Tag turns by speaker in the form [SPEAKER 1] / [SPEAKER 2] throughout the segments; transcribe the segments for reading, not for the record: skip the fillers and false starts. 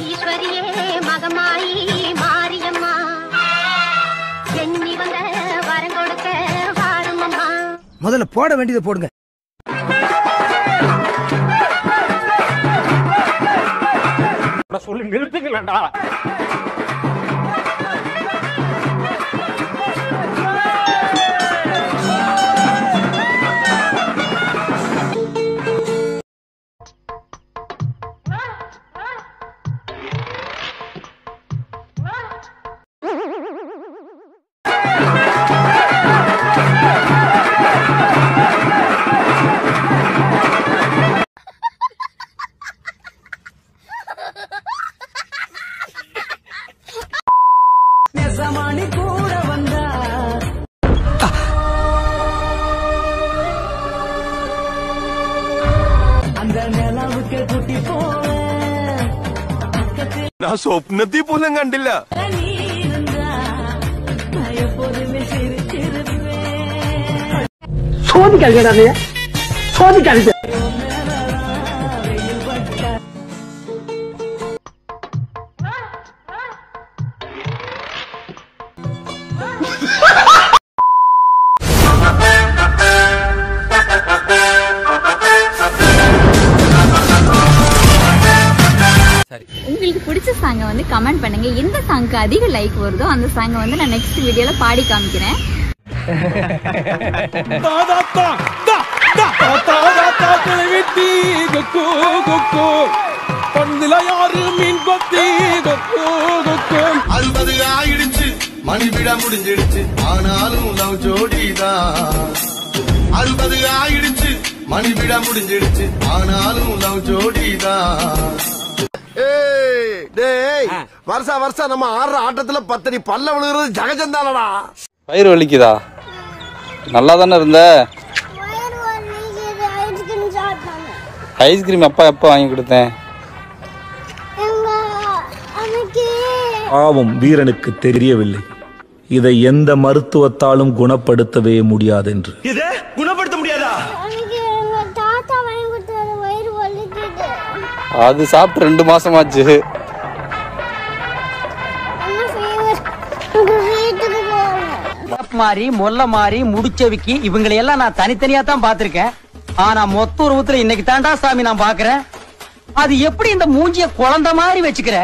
[SPEAKER 1] ஈஸ்வரியே மகமாயி மாரியம்மா எண்ணிவங்க வரம் கொடுக்க வாருமம்மா.
[SPEAKER 2] முதல்ல போட வேண்டியதை போடுங்க.
[SPEAKER 3] சொல்லி நிறுத்துங்களா?
[SPEAKER 4] கூட வந்தா அந்த நிலவுக்கு குட்டி போவேன்.
[SPEAKER 5] நான் சொப்னத்தை போல கண்டில்ல.
[SPEAKER 2] சோதிக்காதீங்க, சோதிக்காதீங்க.
[SPEAKER 6] உங்களுக்கு பிடிச்ச சாங்கை வந்து கமெண்ட் பண்ணுங்க. எந்த சாங்க்கு அதிக லைக் வருதோ அந்த சாங்கை வந்து நான் நெக்ஸ்ட் வீடியோல பாடி காமிக்கிறேன்.
[SPEAKER 5] மணி விட முடிஞ்சிடுச்சு ஆனாலும் லவ் ஜோடிதான். 60 ஆயிடுச்சு மணி விட முடிஞ்சிடுச்சு ஆனாலும் லவ் ஜோடிதான். வருஷா வருஷம் நம்ம ஆடுற ஆட்டத்துல 10 அடி பல்ல விழுகிறது ஜகஜந்தானடா.
[SPEAKER 7] வயிறு வலிக்குதா? நல்லா தானே இருந்த. ஐஸ்கிரீம் அப்பா எப்போ வாங்கி கொடுத்தேன்?
[SPEAKER 8] பாவம் வீரனுக்கு தெரியவில்லை இதை எந்த மருத்துவத்தாலும் குணப்படுத்தவே முடியாது என்று.
[SPEAKER 5] இதை குணப்படுத்த முடியாதா?
[SPEAKER 7] அது சாப்பிட்டு 2 மாசமாச்சு.
[SPEAKER 4] மாறி மொல்ல மாறி முடிச்சவிக்கி இவங்களை எல்லாம் நான் தனித்தனியா தான் பாத்திருக்கேன். ஆனா மொத்த உருவத்துல இன்னைக்கு தாண்டா சாமி நான் பாக்குறேன். அது எப்படி இந்த மூஞ்சிய குழந்தை மாதிரி வச்சுக்கிற?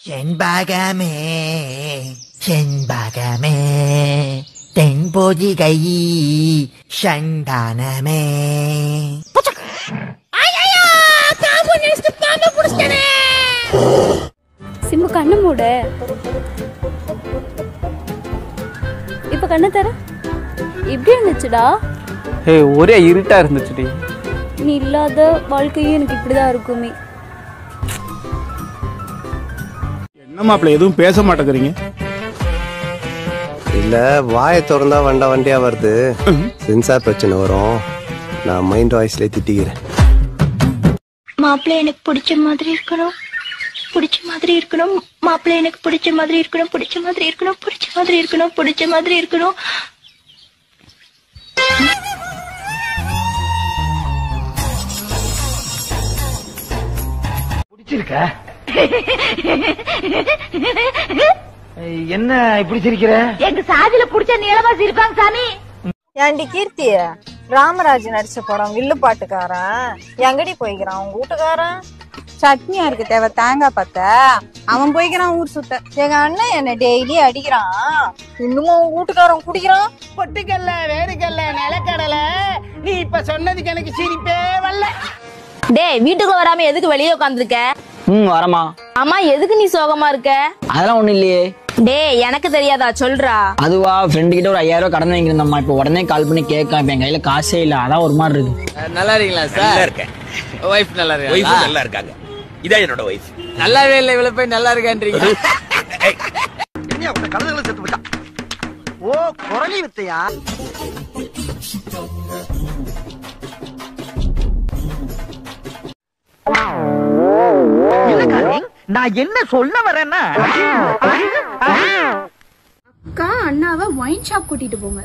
[SPEAKER 9] செண்பகமே செண்பகமே தென்பொதிகை சந்தானமே.
[SPEAKER 6] சிம்பு கண்ணு மூட. இப்ப கண்ணு தர. எப்படி இருந்துச்சுடா?
[SPEAKER 3] ஒரே இருட்டா இருந்துச்சுடி.
[SPEAKER 6] நீ இல்லாத வாழ்க்கையும் எனக்கு இப்படிதான் இருக்குமே.
[SPEAKER 3] என்ன மாப்பிள்ள எதுவும் பேச மாட்டேங்கிறீங்க?
[SPEAKER 5] இல்ல வாயை திறந்தா வண்டா வண்டியா வருது. சென்சார் பிரச்சனை வரும். நான் மைண்ட் வாய்ஸ்ல திட்டிக்கிறேன்.
[SPEAKER 1] மாப்பிள்ளை எனக்கு பிடிச்ச மாதிரி இருக்கணும், பிடிச்ச மாதிரி இருக்கணும். மாப்பிள்ளை எனக்கு பிடிச்ச மாதிரி இருக்கணும், பிடிச்ச மாதிரி இருக்கணும், பிடிச்ச மாதிரி இருக்கணும், பிடிச்ச மாதிரி இருக்கணும்.
[SPEAKER 4] பிடிச்சிருக்க? என்ன இப்படி சிரிக்கிற?
[SPEAKER 1] எங்க சாதியில புடிச்ச நீளமா சிரிப்பாங்க சாமி.
[SPEAKER 10] ஏண்டி கீர்த்தி, ராமராஜ் நடிச்ச படம் வில்லு பாட்டுக்காரன் எங்கடி போய்க்கிறான்? உங்க வீட்டுக்காரன் சட்னியா இருக்கு தேவை தேங்காய் பத்த அவன் போய்க்கிறான் ஊர் சுத்த. எங்க அண்ணன் என்ன டெய்லி அடிக்கிறான், இன்னும் உங்க வீட்டுக்காரன் குடிக்கிறான்.
[SPEAKER 4] பொட்டுக்கல்ல வேறுகல்ல நிலக்கடலை. நீ இப்ப சொன்னதுக்கு எனக்கு சிரிப்பே வரல.
[SPEAKER 6] டேய், வீட்டுக்குள்ள வராம எதுக்கு வெளியே உட்காந்துருக்க?
[SPEAKER 4] வரமா.
[SPEAKER 6] ஆமா, எதுக்கு நீ சோகமா இருக்க?
[SPEAKER 4] அதெல்லாம் ஒண்ணு இல்லையே.
[SPEAKER 6] டேய், எனக்கு தெரியாதா, சொல்றா.
[SPEAKER 4] அதுவா, ஃப்ரெண்டு கிட்ட ஒரு 5000 ரூபாய் கடன் வாங்கிருந்தம்மா. இப்ப உடனே கால் பண்ணி கேட்க என் கையில காசே இல்ல. அதான் ஒரு மாதிரி இருக்கு.
[SPEAKER 3] நல்லா இருக்கீங்களா சார்? நல்லா இருக்கேன். வைஃப் நல்லா இருக்காங்க. வைஃப் நல்லா இருக்காங்க. இதான் என்னோட வைஃப். நல்லாவே இல்லை, இவ்வளவு போய் நல்லா இருக்கான்றீங்க.
[SPEAKER 4] என்ன உங்க கழுதைகளை செத்து போட்டா? ஓ, குரலி வித்தையா? நான் என்ன சொல்ல வரேன்னா,
[SPEAKER 6] அக்கா அண்ணாவை ஒயின் ஷாப் கூட்டிட்டு போங்க.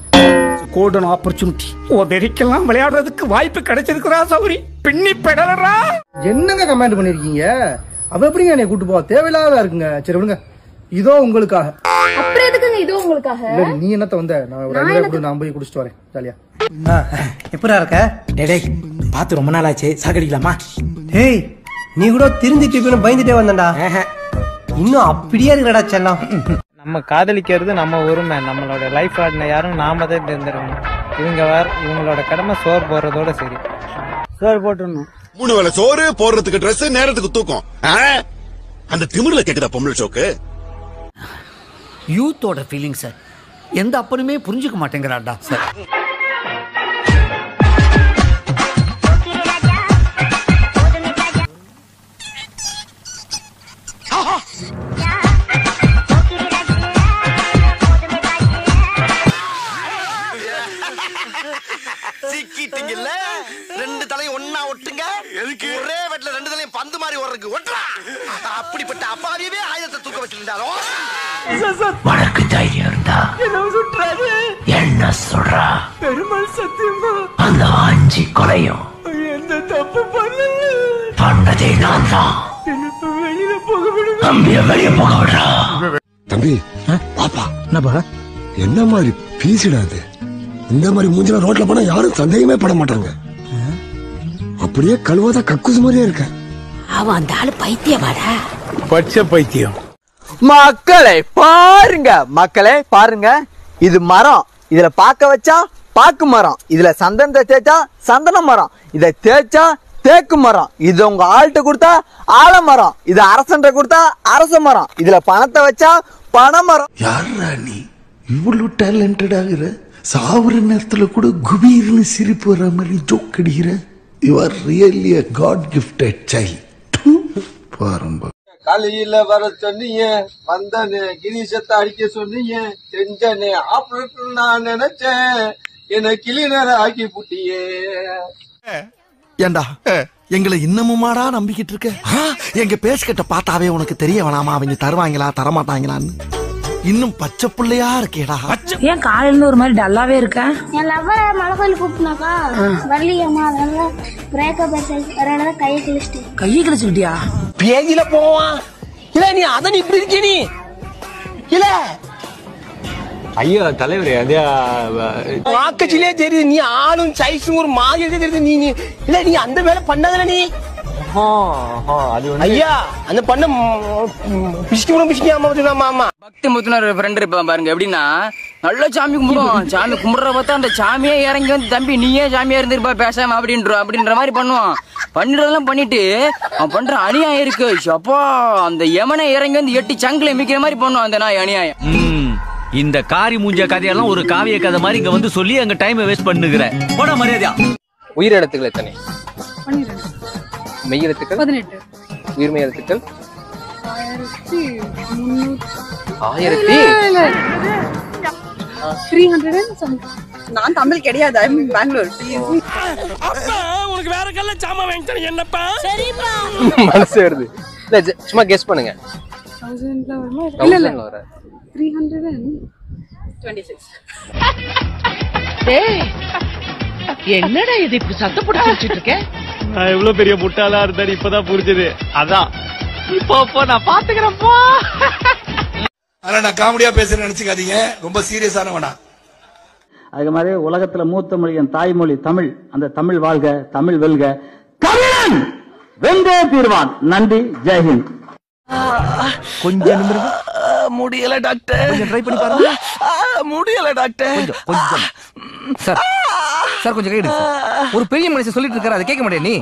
[SPEAKER 2] கோல்டன் ஆப்பர்ச்சுனிட்டி உதறிக்கெல்லாம் விளையாடுறதுக்கு வாய்ப்பு கிடைச்சிருக்கிறா சௌரி பின்னி பெடலரா. என்னங்க கமெண்ட் பண்ணிருக்கீங்க? அவ எப்படிங்க என்னை கூட்டு போவா? தேவையில்லாத இருக்குங்க. சரி விடுங்க, இதோ உங்களுக்காக.
[SPEAKER 6] அப்புறம் எதுக்குங்க இதோ உங்களுக்காக?
[SPEAKER 2] நீ என்னத்த வந்த? நான் ஒரு 5 நான் போய் குடிச்சிட்டு வரேன். ஜாலியா
[SPEAKER 4] எப்படா இருக்க? டேய் பாத்து ரொம்ப நாள் ஆச்சு, சாகடிக்கலாமா?
[SPEAKER 5] ஏய், நீ கூட திருந்திட்டு பயந்துட்டே வந்தா. இன்னும் அப்படியே இருக்கடா செல்லம்.
[SPEAKER 9] நம்ம காதலிக்கிறது நம்ம உரிமை. நம்மளோட லைஃப் பார்ட்னர் யாரும் நாம தான் தேர்ந்தெடுக்கணும். இவங்களோட கடமை சோறு போடுறதோட சரி. சோறு போட்டுடணும்.
[SPEAKER 11] 3 வேளை சோறு போடுறதுக்கு ட்ரெஸ், நேரத்துக்கு தூக்கம். அந்த திமிர்ல கேக்குதா பொம்பளை சோக்கு?
[SPEAKER 2] யூத்தோட ஃபீலிங் சார் எந்த அப்பனுமே புரிஞ்சுக்க மாட்டேங்கிறாடா சார்.
[SPEAKER 3] சிக்கிட்டீங்கல்ல, 2 தலையும் ஒண்ணா ஒட்டுங்க. எதுக்கு? ஒரே வெட்ல 2 தலையும் பந்து மாதிரி ஓடுறதுக்கு ஒட்டுறா. அப்படிப்பட்ட அப்பாவியவே ஆயத்தை தூக்க வச்சிருந்தாலும்
[SPEAKER 2] உனக்கு தைரியம் இருந்தா என்ன சொல்றா? பெருமாள் சத்தியமா அந்த 5 கொலையும் எந்த தப்பு பண்ணதே நான் தான். வெளியில போக விடுங்க. தம்பிய வெளிய போக விடுறா.
[SPEAKER 11] தம்பி பாப்பா, என்னப்பா என்ன மாதிரி பீசிடாது? இந்த மாதிரி மூஞ்சில ரோட்ல போனா யாரும் சந்தேகமே பட மாட்டாங்க. அப்படியே கழுவாத கக்குசு மாதிரியே இருக்க.
[SPEAKER 2] அவன் அந்த ஆளு பைத்தியமாடா. பச்சை பைத்தியம்.
[SPEAKER 3] மக்களே பாருங்க, இது மரம். இதுல பாக்க வச்சா பாக்கு மரம், இதுல சந்தனத்தை தேய்ச்சா சந்தன மரம், இத தேய்ச்சா தேக்கு மரம், இது உங்க ஆள்கிட்ட கொடுத்தா ஆலமரம், இது அரசன்ற கொடுத்தா அரச மரம், இதுல பணத்தை வச்சா பனைமரம்.
[SPEAKER 11] யாரா நீ இவ்வளவு டேலண்டட் ஆகுற? சாவுற நேரத்துல கூட குபீர்னு சிரிப்பு வர மாதிரி ஜோக் அடிக்கிற. You are really a God gifted child. பாருங்க,
[SPEAKER 5] காலையில வர சொன்னீங்க, வந்தனே கிரீஷத்தை அடிக்க சொன்னீங்க, செஞ்சனே ஆப்ரேஷன் நான் நினைச்சேன், என்ன கிளீனர் ஆக்கி புட்டியே.
[SPEAKER 12] ஏண்டா எங்களை இன்னமுமாடா நம்பிக்கிட்டு இருக்க? எங்க பேஸ்கிட்ட பார்த்தாவே உனக்கு தெரிய வேணாமா அவங்க தருவாங்களா தரமாட்டாங்களான்னு? இன்னும் பச்சை பிள்ளையா இருக்கேடா.
[SPEAKER 13] ஏன் காலையில ஒரு மாதிரி டல்லாவே இருக்க?
[SPEAKER 1] என் லவ்வர் மலைக்கோயில் கூப்பிட்டுனாக்கா வரலையம்மா, அதனால பிரேக்கப் அதனால கையை கிழிச்சிட்டேன்.
[SPEAKER 13] கையை கிழிச்சுக்கிட்டியா?
[SPEAKER 4] பேஜில போவான் இல்ல, நீ அதான் இப்படி இருக்க நீ இல்ல.
[SPEAKER 3] ஐயோ தலைவரே,
[SPEAKER 4] வாக்கச்சிலே தெரியுது நீ ஆளும் சைஸும் ஒரு மாதிரி தெரியுது. நீ இல்ல, நீ அந்த வேலை பண்ணதுல நீ. ஐயா அந்த பண்ண பிசிக்காம
[SPEAKER 9] பக்தி முத்துனார் ஃப்ரெண்ட் இருப்பான் பாருங்க. எப்படின்னா நல்ல சாமி கும்பிடுவான். சாமி கும்பிடுற பார்த்தா அந்த சாமியே இறங்கி வந்து தம்பி நீயே சாமியா இருந்திருப்பா பேசாம அப்படின்ற மாதிரி பண்ணுவான். பண்ணிடுறதெல்லாம் பண்ணிட்டு அவன் பண்ற அநியாயம் இருக்கு. அப்பா அந்த யமனை இறங்கி வந்து 8 சங்கில மிக்கிற மாதிரி பண்ணுவான் அந்த நாய் அநியாயம்.
[SPEAKER 3] இந்த காரி மூஞ்ச கதையெல்லாம் ஒரு காவிய கதை மாதிரி இங்க வந்து சொல்லி அங்க டைம் வேஸ்ட் பண்ணுகிற போட மரியாதையா.
[SPEAKER 9] உயிர் எழுத்துக்கள் எத்தனை? 12. மெய் எழுத்துக்கள் 18. உயிர்மெய் எழுத்துக்கள்
[SPEAKER 10] 1300. நான் தமிழ் கிடையாது, பெங்களூர்.
[SPEAKER 2] உனக்கு வேற கல்ல சாமா வாங்கிட்டேன் என்னப்பா? சரிப்பா.
[SPEAKER 9] மனசு வருது. சும்மா கெஸ் பண்ணுங்க.
[SPEAKER 10] 1000ல வருமா? இல்ல 326.
[SPEAKER 13] டேய் என்னடா இது இப்படி சத்தம் போட்டு சிரிச்சிட்டு இருக்க?
[SPEAKER 9] நான் எவ்வளவு பெரிய முட்டாளா இருந்தா இப்பதான் புரிஞ்சது. அதான் இப்போ நான் பாத்துக்கிறேன்ப்பா.
[SPEAKER 12] ஆனா நான் காமெடியா பேசுறேன்னு நினைச்சுக்காதீங்க, ரொம்ப சீரியஸான வேணா.
[SPEAKER 4] அது மாதிரி உலகத்துல மூத்த மொழி என் தாய்மொழி தமிழ். அந்த தமிழ் வாழ்க, தமிழ் வெல்க, தமிழன் வெந்தே தீர்வான். நன்றி, ஜெய்ஹிந்த்.
[SPEAKER 3] கொஞ்சம் நிமிர்ந்து.
[SPEAKER 12] முடியல டாக்டர், கொஞ்சம் ட்ரை பண்ணி பாருங்க. முடியல டாக்டர்,
[SPEAKER 3] கொஞ்சம் சார் கொஞ்சம் கைடு. ஒரு பெரிய மனுஷன் சொல்லிட்டு இருக்காரு, அதை கேட்க மாட்டேன் நீ.